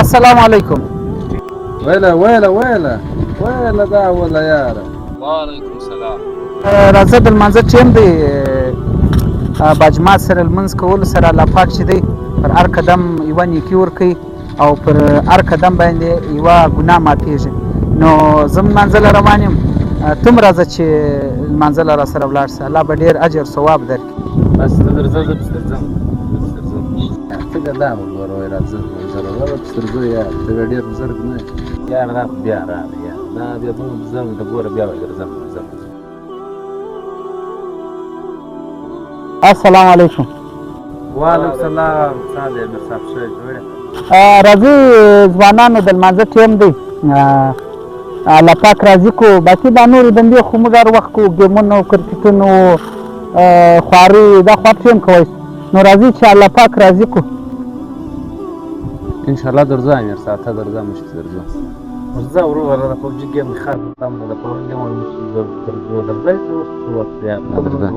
السلام علیکم. ویله دا وله یاره. وعلیکم السلام. راځه د لمانځه ټیم دی، باجماعت سره لمونځ کولو سره الله پاک چې دی پر هر قدم یوه نیکي ورکوي او پر هر قدم باندې یوه ګناه ماتېږي. نو زه لمانځه له روان یم، ته هم راځه چې لمانځه له را سره ولاړ سه، الله به ډېر اجر ثواب درکړي. بس ته درځه، زه پسې درځم. څنګه دا مو ګوره وایي راځه لمانځه له پسې درځو یاره، ته بیا ډېر بزرګ نه یې یاره، دا خو بیا راغی یاره، دا بیا به ځم ته ګوره بیا به درځم. السلام علیکم. وعلیکم السلام. څه دی امیر صاحب، ښه جوړ یې؟ راځئ ځوانانو د لمانځه ټیم دی، الله پاک راضي کو. باقي دا نورې دندې خو موږ هر وخت کوو، ګیمونو، کرکټونو، خواري، دا خوا ټیم کوی. نو راځئ چې الله پاک راضي کو. انشاءالله درځو امیر صاحب، ته درځه موږ چې درځو. درځه وروره، د پبجي ګیم مې خاص هم د پبجي ګیم درځو درځه وخت یاد درځه.